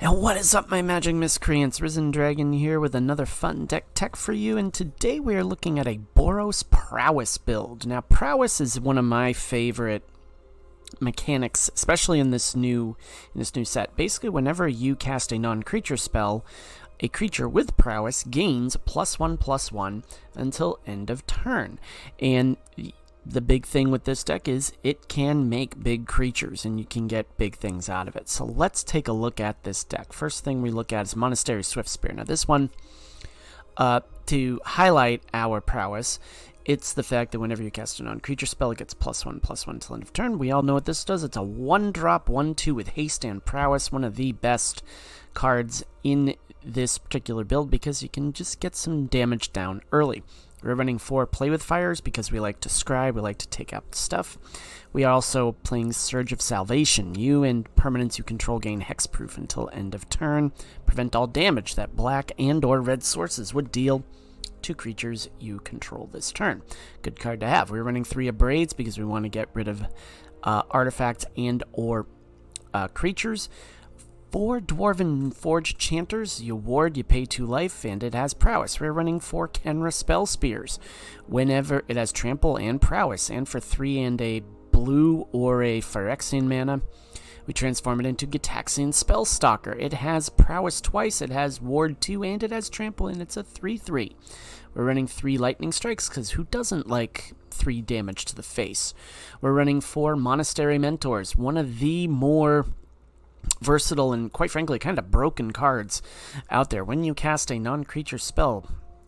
And what is up, my magic miscreants? Risen Dragon here with another fun deck tech for you, and today we are looking at a BOROS Prowess build. Now, Prowess is one of my favorite mechanics, especially in this new set. Basically, whenever you cast a non-creature spell, a creature with Prowess gains +1/+1 until end of turn. And the big thing with this deck is it can make big creatures, and you can get big things out of it. So let's take a look at this deck. First thing we look at is Monastery Swiftspear. Now this one, to highlight our Prowess, it's the fact that whenever you cast a non-creature spell, it gets +1/+1 until end of turn. We all know what this does. It's a 1-drop 1/2 with haste and Prowess, one of the best cards in this particular build because you can just get some damage down early. We're running 4 Play with Fires because we like to scry, we like to take out stuff. We are also playing Surge of Salvation. You and permanents you control gain hexproof until end of turn. Prevent all damage that black and or red sources would deal to creatures you control this turn. Good card to have. We're running 3 Abrades because we want to get rid of artifacts and or creatures. 4 Dwarven Forge Chanters, you ward, you pay 2 life, and it has Prowess. We're running 4 Kenra Spell Spears. Whenever it has Trample and Prowess, and for 3 and a blue or a Phyrexian mana, we transform it into Gitaxian Spellstalker. It has Prowess twice, it has Ward 2, and it has Trample, and it's a 3/3. We're running 3 Lightning Strikes, because who doesn't like 3 damage to the face? We're running 4 Monastery Mentors, one of the more versatile and, quite frankly, kind of broken cards out there. When you cast a non-creature spell,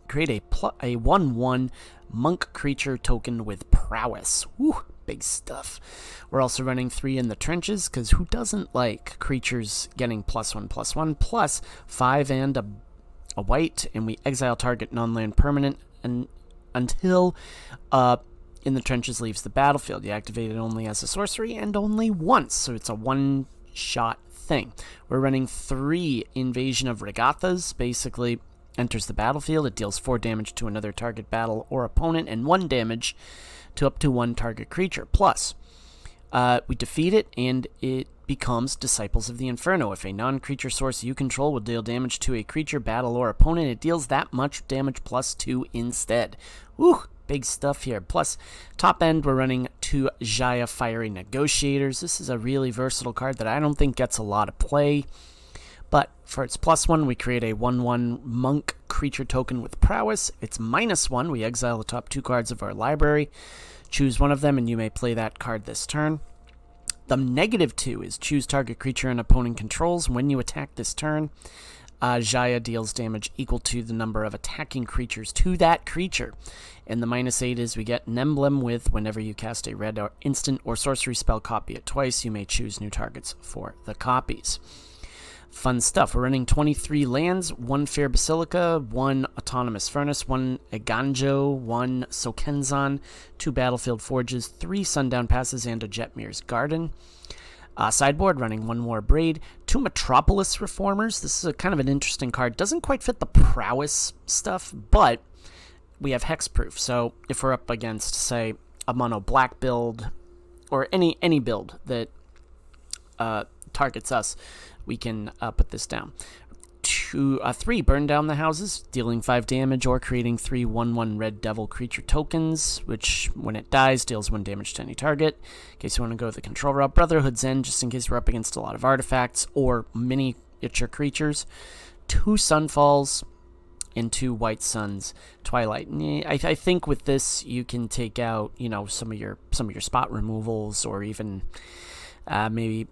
create a 1/1 monk creature token with Prowess. Woo, big stuff. We're also running 3 in the Trenches, because who doesn't like creatures getting +1/+1, plus 5 and a white, and we exile target non-land permanent and until In the Trenches leaves the battlefield. You activate it only as a sorcery and only once, so it's a one-shot thing. We're running 3 Invasion of Regathas. Basically, enters the battlefield. It deals 4 damage to another target battle or opponent and 1 damage to up to 1 target creature. Plus, we defeat it and it becomes Disciples of the Inferno. If a non-creature source you control will deal damage to a creature, battle, or opponent, it deals that much damage +2 instead. Woo! Big stuff here. Plus, top end, we're running 2 Jaya Fiery Negotiators. This is a really versatile card that I don't think gets a lot of play. But for its +1, we create a 1/1 monk creature token with Prowess. It's -1. We exile the top 2 cards of our library. Choose one of them, and you may play that card this turn. The -2 is choose target creature an opponent controls. When you attack this turn, Jaya deals damage equal to the number of attacking creatures to that creature. And the -8 is we get an emblem with whenever you cast a red or instant or sorcery spell, copy it twice. You may choose new targets for the copies. Fun stuff. We're running 23 lands, 1 Fair Basilica, 1 Autonomous Furnace, 1 Eganjo, 1 Sokenzan, 2 Battlefield Forges, 3 Sundown Passes, and a Jetmir's Garden. Sideboard, running 1 more Braid, 2 Metropolis Reformers. This is a kind of an interesting card. Doesn't quite fit the Prowess stuff, but we have hexproof. So if we're up against, say, a mono black build, or any build that targets us, we can put this down. 3 Burn Down the Houses, dealing 5 damage or creating 3 1/1 Red Devil creature tokens, which when it dies deals 1 damage to any target. In case you want to go the control route. Brotherhood's End, just in case we're up against a lot of artifacts or miniature creatures. 2 Sunfalls and 2 White Suns Twilight. I think with this you can take out, some of your spot removals, or even maybe,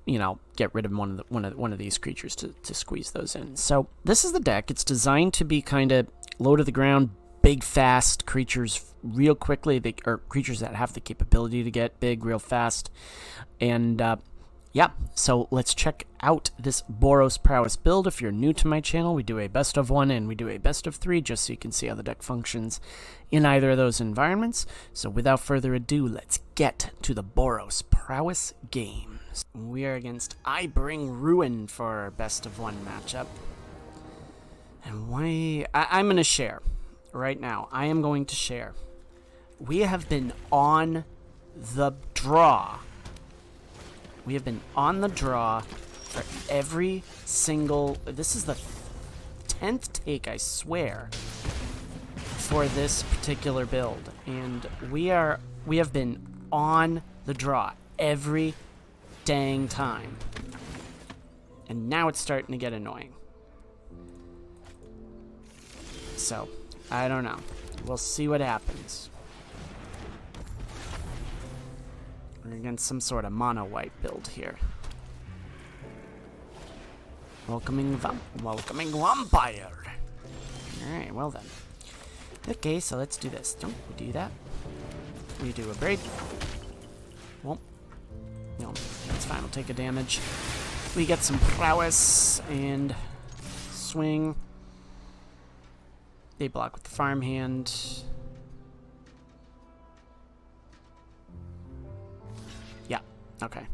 get rid of one of these creatures to squeeze those in. So this is the deck. It's designed to be kind of low to the ground, big, fast creatures real quickly, or creatures that have the capability to get big real fast. And yeah, so let's check out this BOROS Prowess build. If you're new to my channel, we do a best of 1 and we do a best of 3, just so you can see how the deck functions in either of those environments. So without further ado, let's get to the BOROS Prowess games. We are against I Bring Ruin for our best of 1 matchup. And I'm going to share right now. I am going to share. We have been on the draw. We have been on the draw for every single... This is the 10th take, I swear, for this particular build. And we have been on the draw every dang time. And now it's starting to get annoying. So, I don't know. We'll see what happens. We're against some sort of mono-white build here. Welcoming vampire. Alright, well then. Okay, so let's do this. Don't we do that? We do a braid. Well, no, that's fine. We'll take a damage. We get some prowess and swing. They block with the farmhand. Yeah, okay.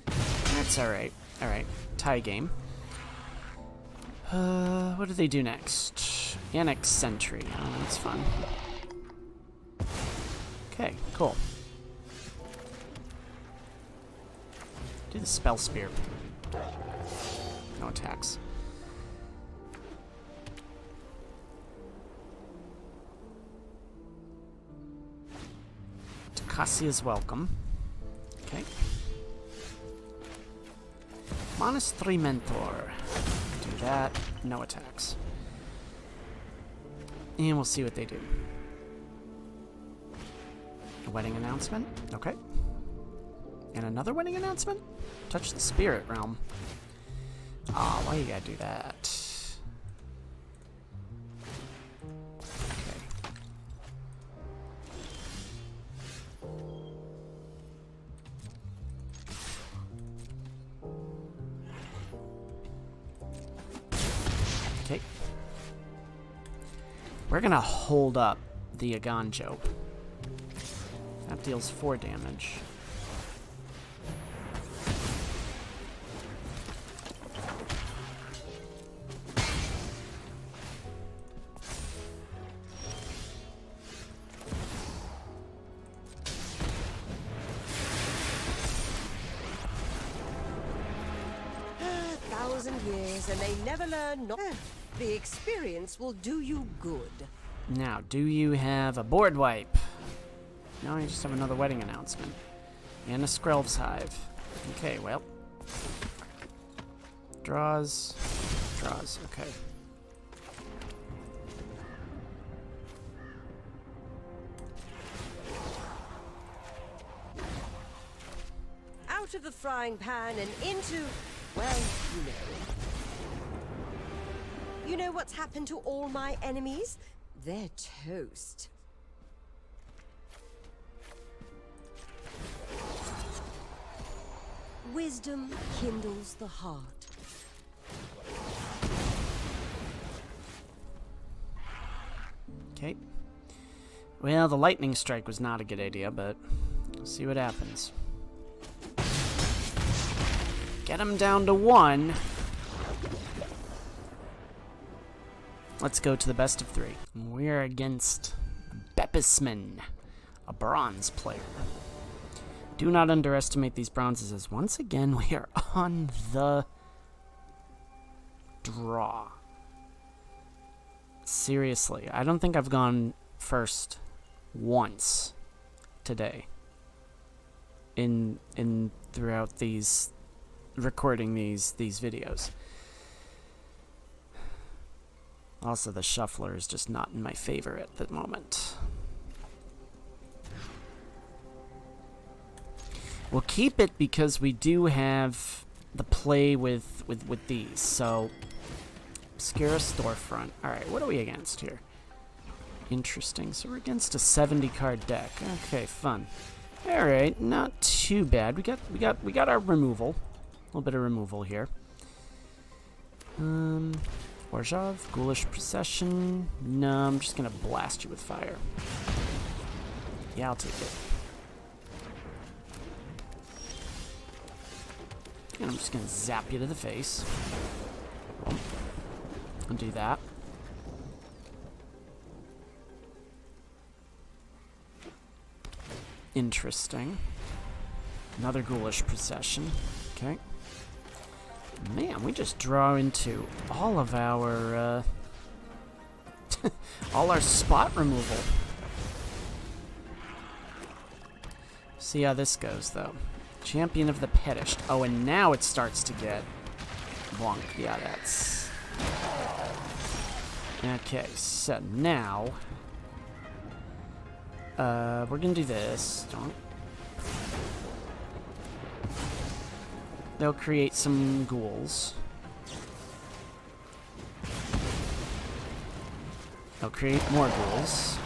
That's alright. Alright, tie game. What do they do next? Annex Sentry. Oh, that's fun. Okay, cool. Do the Spell Spear. No attacks. Takasi is welcome. Okay. -3 Mentor. Do that. No attacks. And we'll see what they do. A wedding announcement. Okay. And another wedding announcement? Touch the spirit realm. Oh, why you gotta do that? Okay. Okay. We're gonna hold up the Aganjo. That deals 4 damage. Years and they never learn. The experience will do you good. Now, do you have a board wipe? No, you just have another wedding announcement. And a Skrelv's Hive. Okay, well. Draws. Draws, okay. Out of the frying pan and into, well, you know. You know what's happened to all my enemies? They're toast. Wisdom kindles the heart. Okay. Well, the lightning strike was not a good idea, but we'll see what happens. Get him down to 1. Let's go to the best of 3. We're against Bepisman, a bronze player. Do not underestimate these bronzes, as once again we are on the draw. Seriously, I don't think I've gone first once today in throughout these recording these videos. Also, the shuffler is just not in my favor at the moment. We'll keep it because we do have the play with these. So, Obscura Storefront. Alright, what are we against here? Interesting. So we're against a 70-card deck. Okay, fun. Alright, not too bad. We got our removal. A little bit of removal here. Orjov, Ghoulish Procession. No, I'm just gonna blast you with fire. Yeah, I'll take it. And I'm just gonna zap you to the face. I'll do that. Interesting. Another Ghoulish Procession. Okay. Man, we just draw into all of our, all our spot removal. See how this goes, though. Champion of the Perished. Oh, and now it starts to get bonked. Yeah, that's... Okay, so now... we're gonna do this. Don't... They'll create some ghouls. They'll create more ghouls.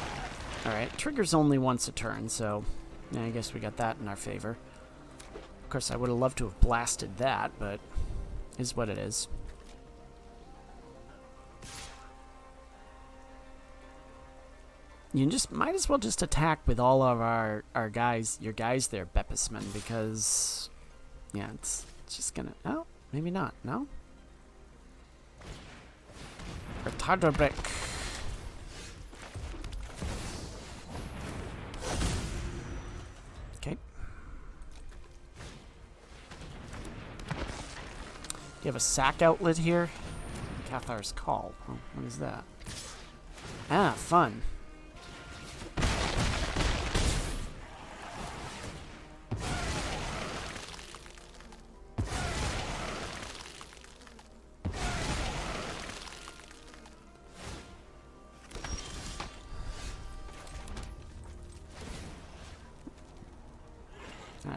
Alright, triggers only once a turn, so... Yeah, I guess we got that in our favor. Of course, I would have loved to have blasted that, but... is what it is. You just might as well just attack with all of our guys, your guys there, Bepisman, because... Yeah, it's just gonna... Oh, maybe not. No? Retarder brick. Okay. Do you have a sack outlet here? Cathar's Call. Oh, what is that? Ah, fun.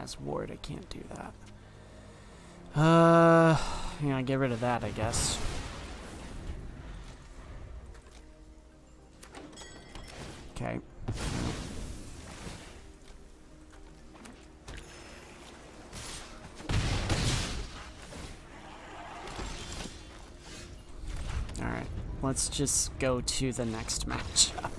As ward, I can't do that. Yeah, get rid of that, I guess. Okay. Alright, let's just go to the next matchup.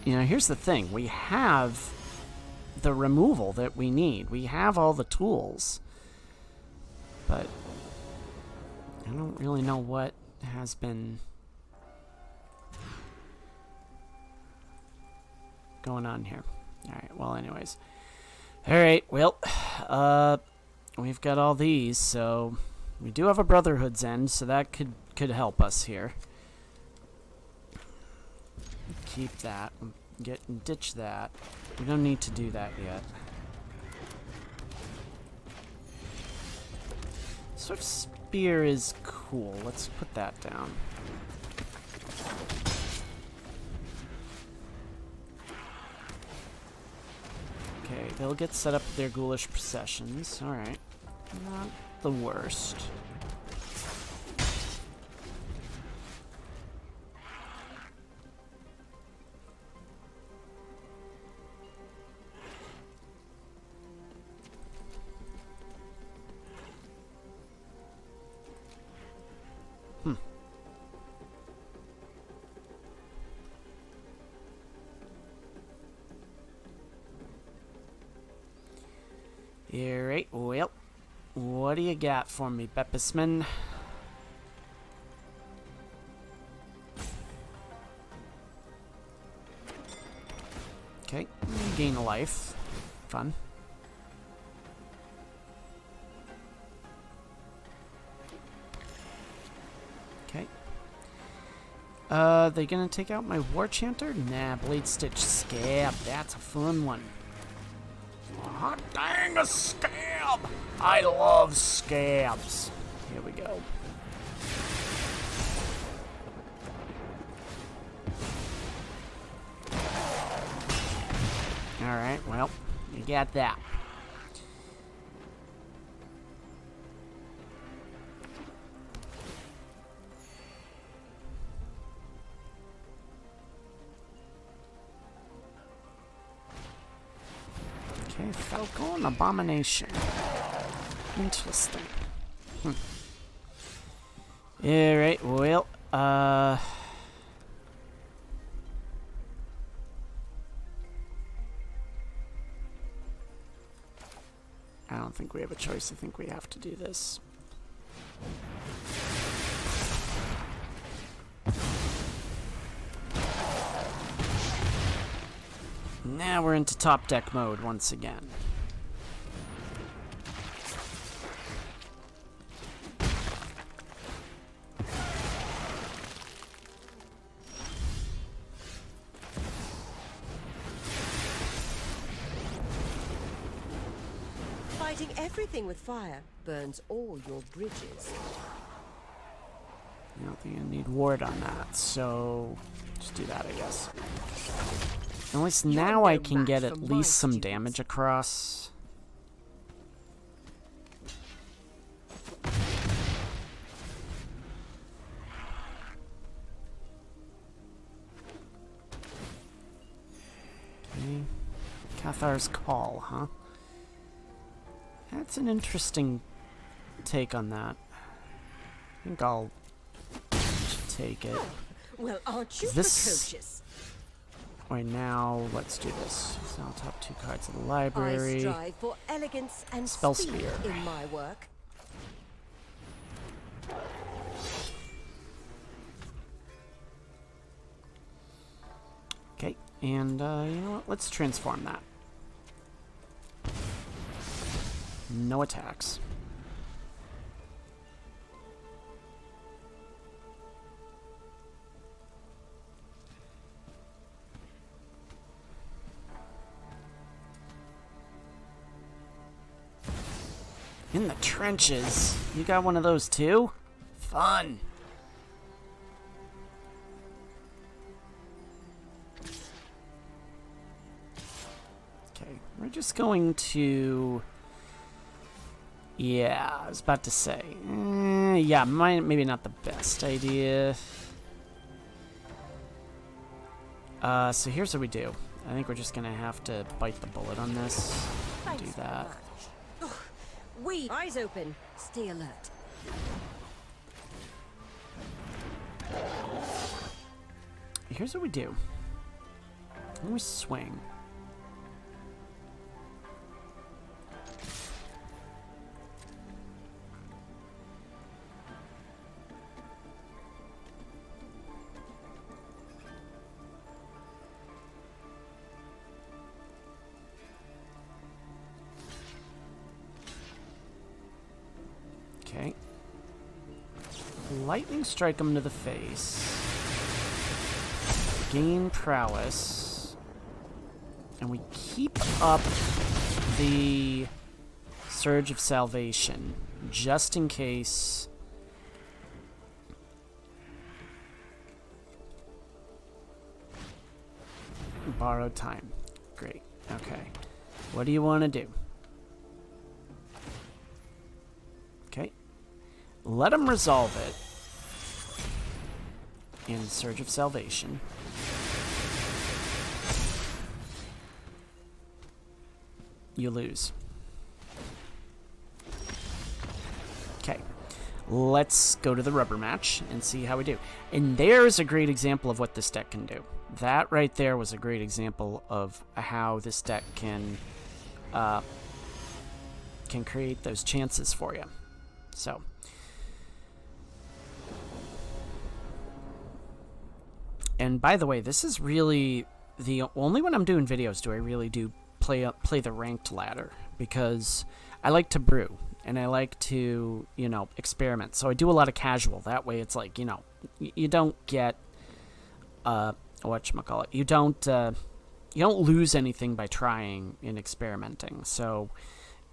You know, here's the thing. We have the removal that we need. We have all the tools. But I don't really know what has been going on here. Alright, well, anyways. Alright, well, we've got all these, so we do have a Brotherhood's End, so that could help us here. Keep that. Ditch that. We don't need to do that yet. Sort of spear is cool. Let's put that down. Okay, they'll get set up with their ghoulish processions. Alright. Not the worst. Alright, well, what do you got for me, Bepisman? Okay, gain a life. Fun. Okay. They gonna take out my War Chanter? Nah, Blade Stitch Scab. That's a fun one. Hot dang, a scab! I love scabs. Here we go. Alright, well, you got that. Okay, Falcon Abomination. Interesting. Alright, well, I don't think we have a choice. I think we have to do this. Now we're into top deck mode once again. Fighting everything with fire burns all your bridges. I don't think I need ward on that, so just do that, I guess. At least now I can get at least some damage across. Okay. Cathar's Call, huh? That's an interesting take on that. I think I'll take it. Well, aren't you This... precocious? Right now, let's do this. So I'll top 2 cards of the library. I strive for elegance and Spell speed Spear. in my work. Okay, and you know what? Let's transform that. No attacks. In the trenches. You got one of those too? Fun. Okay, we're just going to... Yeah, I was about to say. Yeah, maybe not the best idea. So here's what we do. I think we're just gonna have to bite the bullet on this. Do that. Eyes open. Stay alert. Here's what we do. We swing. Okay. Lightning strike him to the face. Gain prowess. And we keep up the Surge of Salvation, just in case. Borrowed time. Great. Okay. What do you want to do? Okay. Let him resolve it. And Surge of Salvation. You lose. Okay. Let's go to the rubber match and see how we do. And there's a great example of what this deck can do. That right there was a great example of how this deck can create those chances for you. So. And by the way, this is really the only when I'm doing videos do I really do play the ranked ladder, because I like to brew and I like to, you know, experiment. So I do a lot of casual. That way it's like, you know, you don't get whatchamacallit. You don't lose anything by trying and experimenting. So,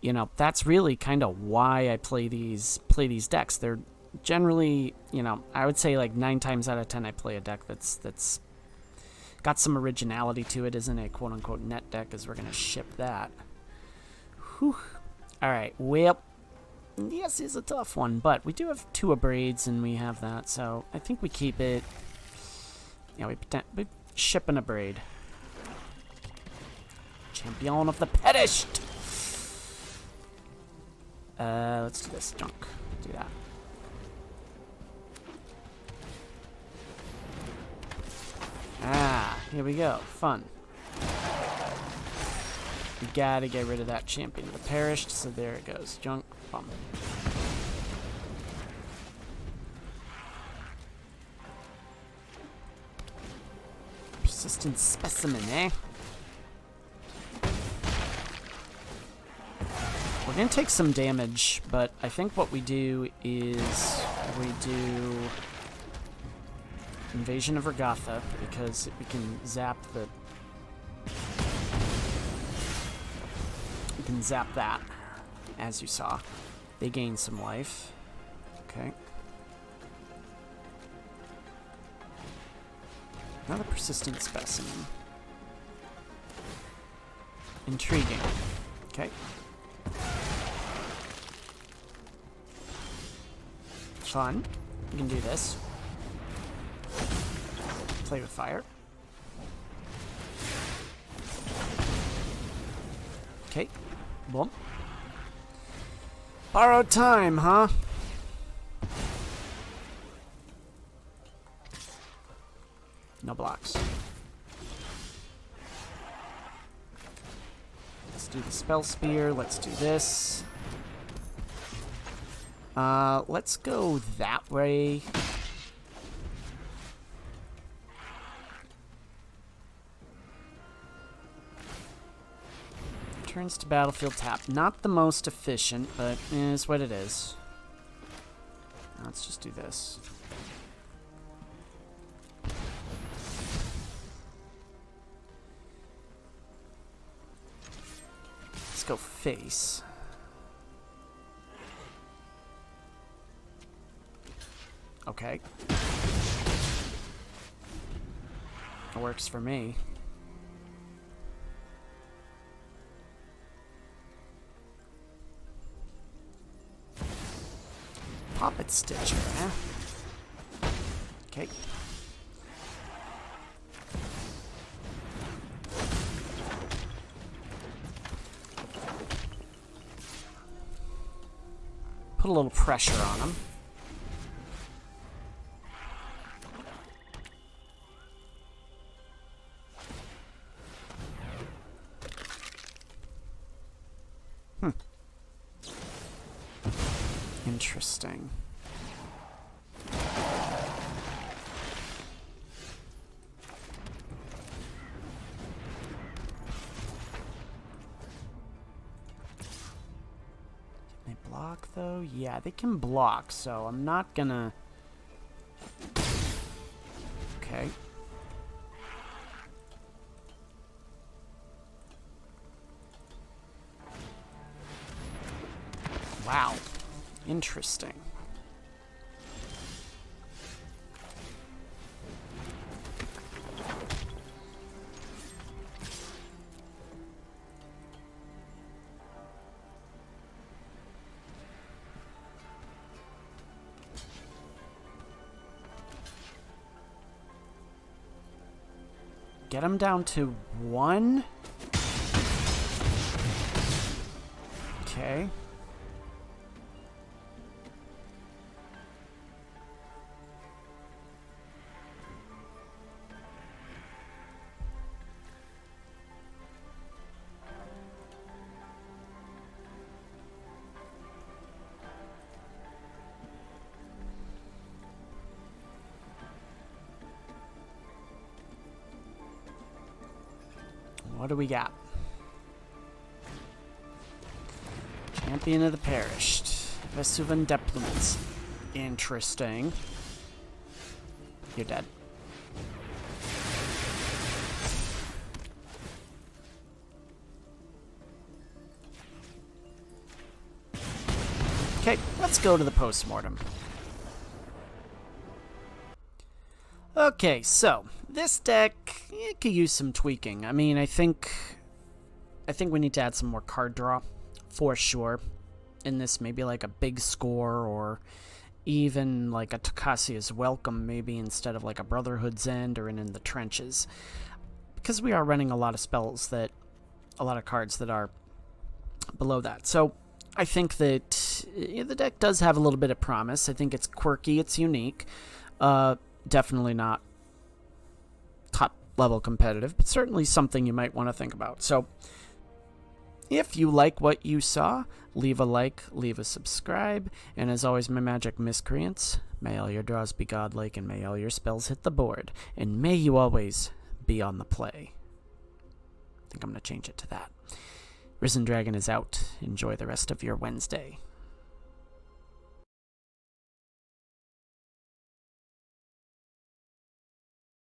you know, that's really kind of why I play these decks. They're generally, you know, I would say like 9 times out of 10 I play a deck that's got some originality to it, isn't a quote-unquote net deck, as we're going to ship that. Whew. Alright, well, yes, it's a tough one, but we do have 2 Abrades, and we have that, so I think we keep it. Yeah, we ship an Abrade. Champion of the Perished! Let's do this. Junk. Do that. Ah, here we go. Fun. We gotta get rid of that Champion of the Perished, so there it goes. Junk. Bum. Persistent Specimen, eh? I'm going to take some damage, but I think what we do is we do Invasion of Regatha, because we can zap the... We can zap that, as you saw. They gain some life. Okay. Another persistent specimen. Intriguing. Okay. Fun. We can do this. Play with fire. Okay. Boom. Borrowed time, huh? No blocks. Let's do the spell spear. Let's do this. Let's go that way. Turns to battlefield tap. Not the most efficient, but is what it is. Let's just do this. Let's go face. Okay. It works for me. Poppet Stitcher, eh? Okay. Put a little pressure on him. Interesting. Can they block, though? Yeah, they can block, so I'm not gonna... Okay. Wow. Interesting. Get him down to 1. Okay. What do we got? Champion of the Perished. Vesuvan Deployments. Interesting. You're dead. Okay, let's go to the post-mortem. Okay, so this deck, it could use some tweaking. I mean, I think we need to add some more card draw, for sure. In this, maybe like a big score, or even like a Tokasia's Welcome, maybe instead of like a Brotherhood's End or in the Trenches. Because we are running a lot of spells that, a lot of cards that are below that. So I think that the deck does have a little bit of promise. I think it's quirky, it's unique. Definitely not top level competitive, but certainly something you might want to think about. So if you like what you saw, leave a like, leave a subscribe, and as always, my magic miscreants, may all your draws be godlike, and may all your spells hit the board, and may you always be on the play. I think I'm going to change it to that. Risen Dragon is out. Enjoy the rest of your Wednesday.